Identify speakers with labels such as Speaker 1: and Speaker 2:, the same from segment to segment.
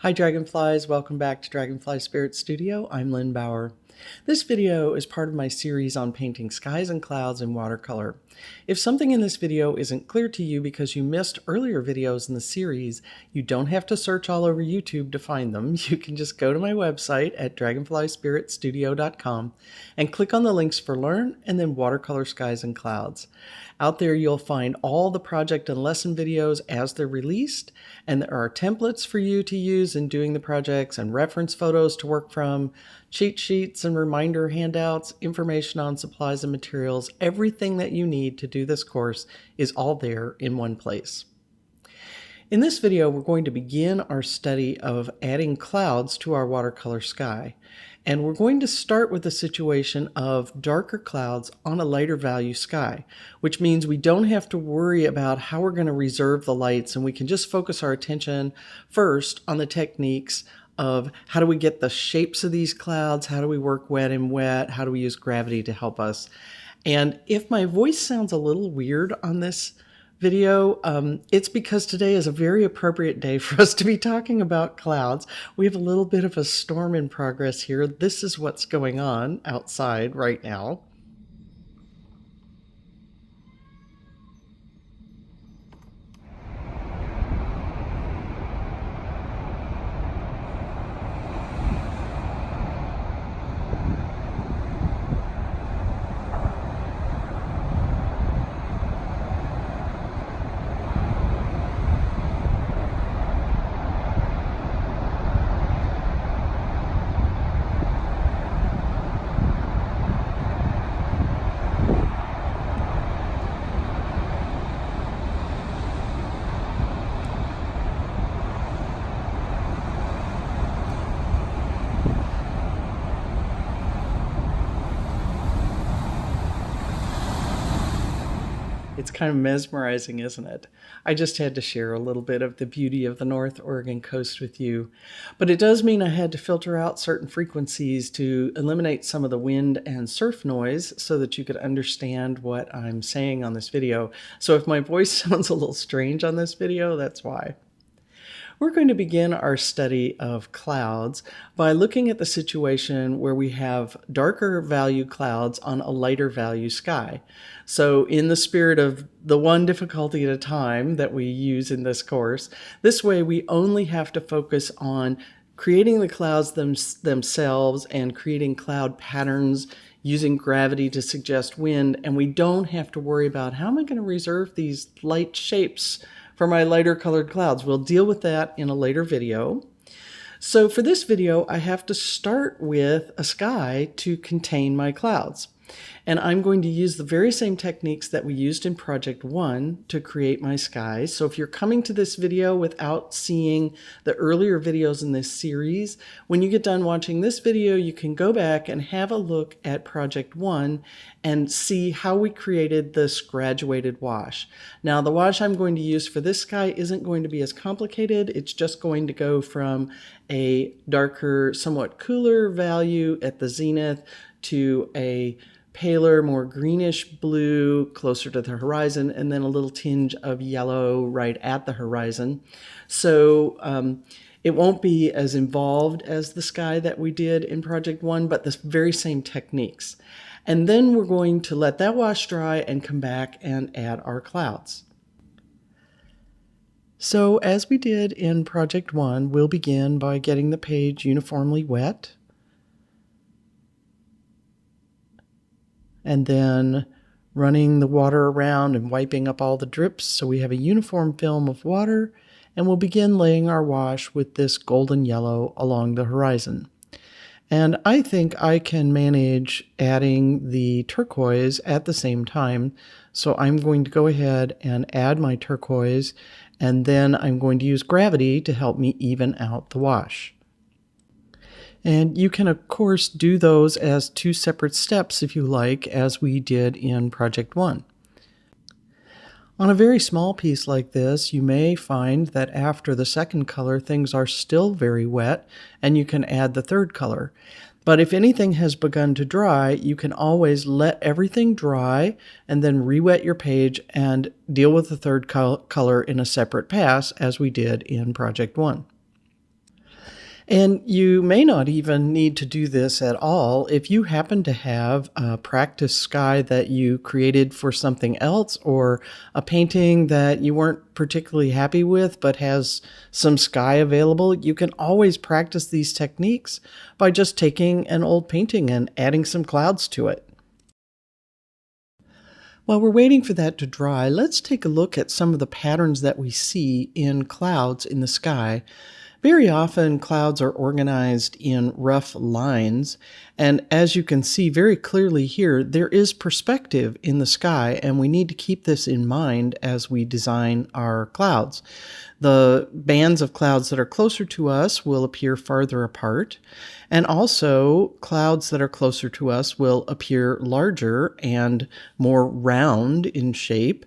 Speaker 1: Hi Dragonflies, welcome back to Dragonfly Spirit Studio. I'm Lynn Bauer. This video is part of my series on painting skies and clouds in watercolor. If something in this video isn't clear to you because you missed earlier videos in the series, you don't have to search all over YouTube to find them. You can just go to my website at dragonflyspiritstudio.com and click on the links for Learn and then Watercolor Skies and Clouds. Out there you'll find all the project and lesson videos as they're released, and there are templates for you to use in doing the projects and reference photos to work from, cheat sheets and reminder handouts, information on supplies and materials. Everything that you need to do this course is all there in one place. In this video, we're going to begin our study of adding clouds to our watercolor sky. And we're going to start with the situation of darker clouds on a lighter value sky, which means we don't have to worry about how we're going to reserve the lights, and we can just focus our attention first on the techniques of how do we get the shapes of these clouds, how do we work wet and wet, how do we use gravity to help us. And if my voice sounds a little weird on this video, it's because today is a very appropriate day for us to be talking about clouds. We have a little bit of a storm in progress here. This is what's going on outside right now. It's kind of mesmerizing, isn't it? I just had to share a little bit of the beauty of the North Oregon coast with you. But it does mean I had to filter out certain frequencies to eliminate some of the wind and surf noise so that you could understand what I'm saying on this video. So if my voice sounds a little strange on this video, that's why. We're going to begin our study of clouds by looking at the situation where we have darker value clouds on a lighter value sky. So in the spirit of the one difficulty at a time that we use in this course, this way we only have to focus on creating the clouds themselves and creating cloud patterns using gravity to suggest wind, and we don't have to worry about how am I going to reserve these light shapes for my lighter colored clouds. We'll deal with that in a later video. So for this video, I have to start with a sky to contain my clouds. And I'm going to use the very same techniques that we used in Project 1 to create my skies. So if you're coming to this video without seeing the earlier videos in this series, when you get done watching this video, you can go back and have a look at Project 1 and see how we created this graduated wash. Now, the wash I'm going to use for this sky isn't going to be as complicated. It's just going to go from a darker, somewhat cooler value at the zenith to a paler, more greenish blue closer to the horizon, and then a little tinge of yellow right at the horizon. So it won't be as involved as the sky that we did in Project 1, but the very same techniques. And then we're going to let that wash dry and come back and add our clouds. So as we did in Project 1, we'll begin by getting the page uniformly wet, and then running the water around and wiping up all the drips so we have a uniform film of water, and we'll begin laying our wash with this golden yellow along the horizon. And I think I can manage adding the turquoise at the same time, so I'm going to go ahead and add my turquoise, and then I'm going to use gravity to help me even out the wash. And you can, of course, do those as two separate steps if you like, as we did in Project 1. On a very small piece like this, you may find that after the second color, things are still very wet, and you can add the third color. But if anything has begun to dry, you can always let everything dry and then re-wet your page and deal with the third color in a separate pass, as we did in Project 1. And you may not even need to do this at all if you happen to have a practice sky that you created for something else, or a painting that you weren't particularly happy with but has some sky available. You can always practice these techniques by just taking an old painting and adding some clouds to it. While we're waiting for that to dry, let's take a look at some of the patterns that we see in clouds in the sky. Very often, clouds are organized in rough lines, and as you can see very clearly here, there is perspective in the sky, and we need to keep this in mind as we design our clouds. The bands of clouds that are closer to us will appear farther apart, and also clouds that are closer to us will appear larger and more round in shape.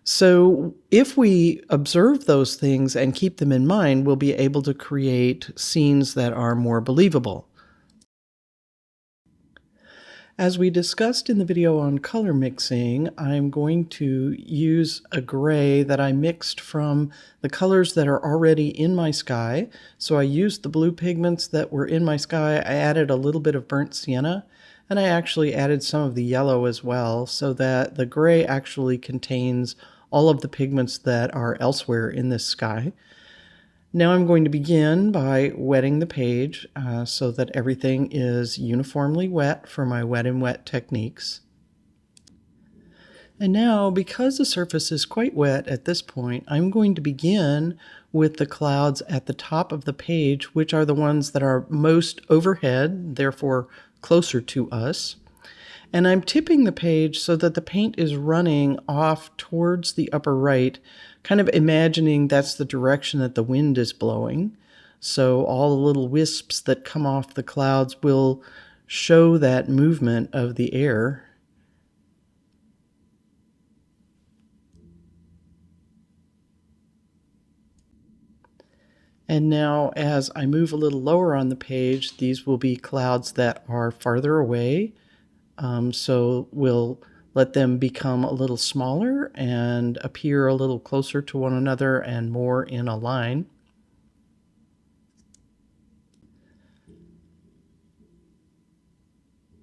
Speaker 1: So, if we observe those things and keep them in mind, we'll be able to create scenes that are more believable. As we discussed in the video on color mixing, I'm going to use a gray that I mixed from the colors that are already in my sky. So I used the blue pigments that were in my sky. I added a little bit of burnt sienna, and I actually added some of the yellow as well, so that the gray actually contains all of the pigments that are elsewhere in this sky. Now I'm going to begin by wetting the page so that everything is uniformly wet for my wet and wet techniques. And now, because the surface is quite wet at this point, I'm going to begin with the clouds at the top of the page, which are the ones that are most overhead, therefore closer to us. And I'm tipping the page so that the paint is running off towards the upper right, kind of imagining that's the direction that the wind is blowing. So all the little wisps that come off the clouds will show that movement of the air. And now as I move a little lower on the page, these will be clouds that are farther away. So we'll let them become a little smaller and appear a little closer to one another and more in a line.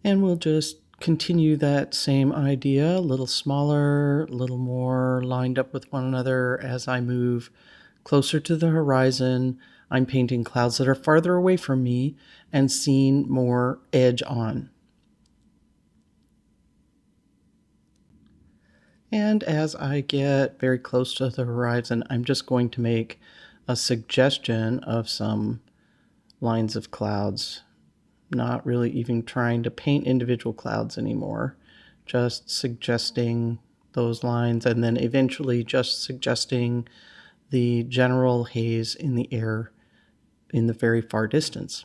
Speaker 1: And we'll just continue that same idea, a little smaller, a little more lined up with one another as I move closer to the horizon. I'm painting clouds that are farther away from me and seen more edge on. And as I get very close to the horizon, I'm just going to make a suggestion of some lines of clouds, not really even trying to paint individual clouds anymore, just suggesting those lines and then eventually just suggesting the general haze in the air in the very far distance.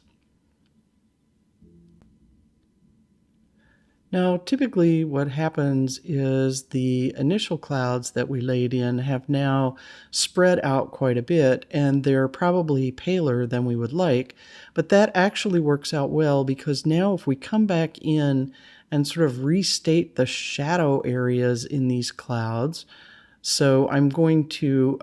Speaker 1: Now, typically what happens is the initial clouds that we laid in have now spread out quite a bit, and they're probably paler than we would like, but that actually works out well because now if we come back in and sort of restate the shadow areas in these clouds, so I'm going to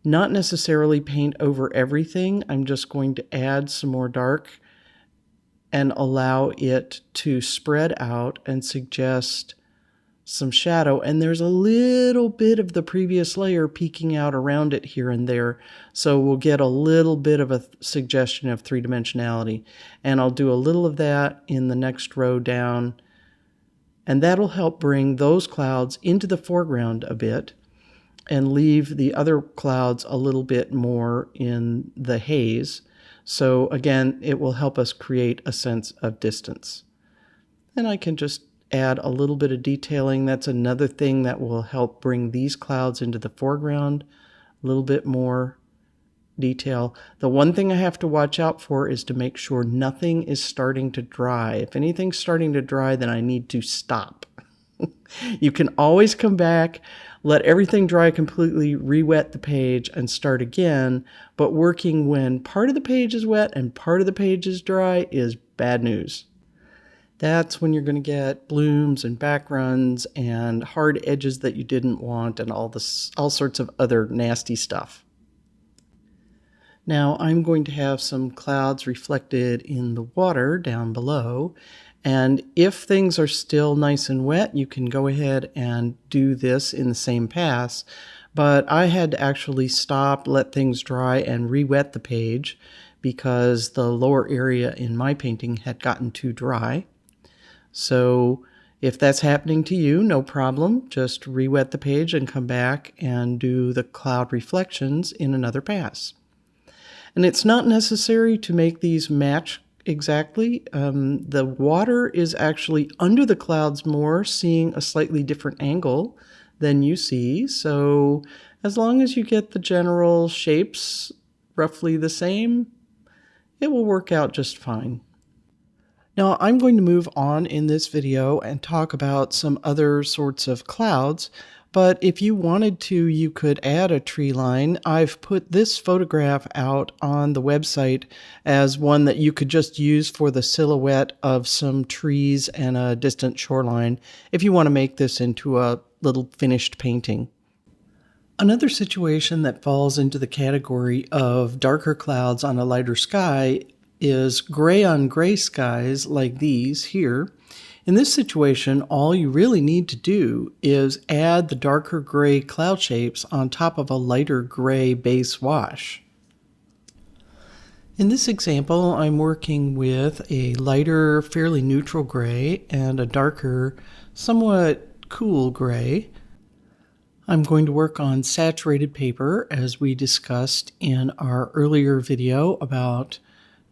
Speaker 1: not necessarily paint over everything, I'm just going to add some more dark and allow it to spread out and suggest some shadow. And there's a little bit of the previous layer peeking out around it here and there. So we'll get a little bit of a suggestion of three-dimensionality. And I'll do a little of that in the next row down. And that'll help bring those clouds into the foreground a bit and leave the other clouds a little bit more in the haze. So again, it will help us create a sense of distance. And I can just add a little bit of detailing. That's another thing that will help bring these clouds into the foreground, a little bit more detail. The one thing I have to watch out for is to make sure nothing is starting to dry. If anything's starting to dry, then I need to stop. You can always come back, let everything dry completely, re-wet the page, and start again. But working when part of the page is wet and part of the page is dry is bad news. That's when you're going to get blooms and backgrounds and hard edges that you didn't want and all sorts of other nasty stuff. Now I'm going to have some clouds reflected in the water down below. And if things are still nice and wet, you can go ahead and do this in the same pass. But I had to actually stop, let things dry, and re-wet the page because the lower area in my painting had gotten too dry. So if that's happening to you, no problem. Just re-wet the page and come back and do the cloud reflections in another pass. And it's not necessary to make these match exactly. The water is actually under the clouds more, seeing a slightly different angle than you see. So as long as you get the general shapes roughly the same, it will work out just fine. Now I'm going to move on in this video and talk about some other sorts of clouds, but if you wanted to, you could add a tree line. I've put this photograph out on the website as one that you could just use for the silhouette of some trees and a distant shoreline if you want to make this into a little finished painting. Another situation that falls into the category of darker clouds on a lighter sky is gray on gray skies like these here. In this situation, all you really need to do is add the darker gray cloud shapes on top of a lighter gray base wash. In this example, I'm working with a lighter, fairly neutral gray and a darker, somewhat cool gray. I'm going to work on saturated paper as we discussed in our earlier video about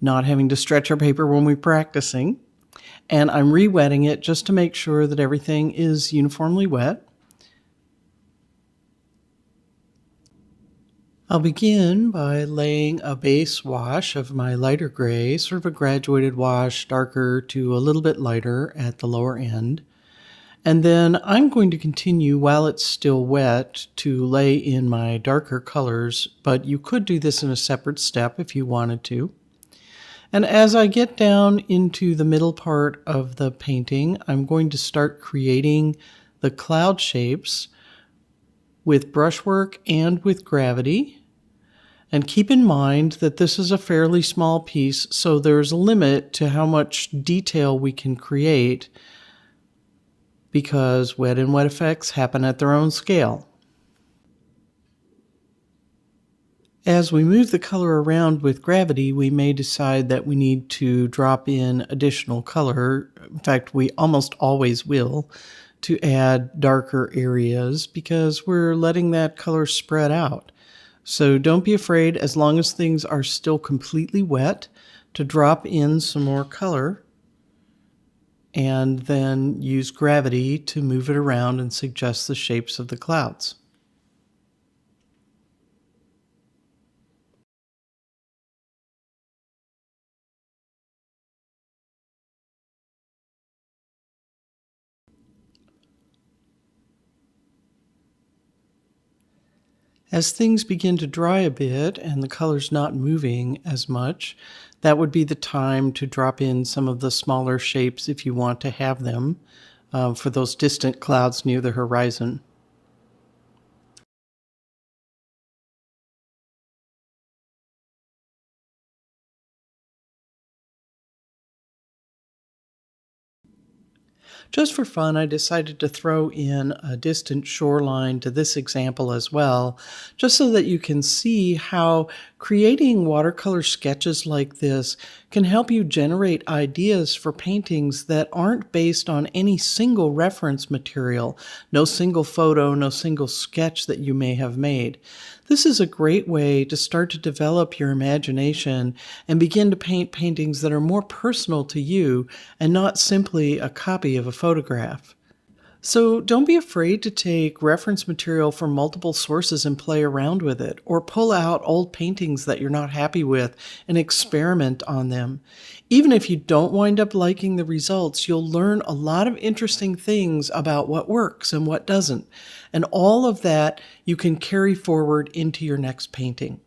Speaker 1: not having to stretch our paper when we're practicing. And I'm re-wetting it just to make sure that everything is uniformly wet. I'll begin by laying a base wash of my lighter gray, sort of a graduated wash, darker to a little bit lighter at the lower end. And then I'm going to continue while it's still wet to lay in my darker colors, but you could do this in a separate step if you wanted to. And as I get down into the middle part of the painting, I'm going to start creating the cloud shapes with brushwork and with gravity. And keep in mind that this is a fairly small piece, so there's a limit to how much detail we can create because wet and wet effects happen at their own scale. As we move the color around with gravity, we may decide that we need to drop in additional color. In fact, we almost always will, to add darker areas because we're letting that color spread out. So don't be afraid, as long as things are still completely wet, to drop in some more color and then use gravity to move it around and suggest the shapes of the clouds. As things begin to dry a bit and the color's not moving as much, that would be the time to drop in some of the smaller shapes if you want to have them for those distant clouds near the horizon. Just for fun, I decided to throw in a distant shoreline to this example as well, just so that you can see how creating watercolor sketches like this can help you generate ideas for paintings that aren't based on any single reference material, no single photo, no single sketch that you may have made. This is a great way to start to develop your imagination and begin to paint paintings that are more personal to you and not simply a copy of a photograph. So don't be afraid to take reference material from multiple sources and play around with it, or pull out old paintings that you're not happy with and experiment on them. Even if you don't wind up liking the results, you'll learn a lot of interesting things about what works and what doesn't. And all of that you can carry forward into your next painting.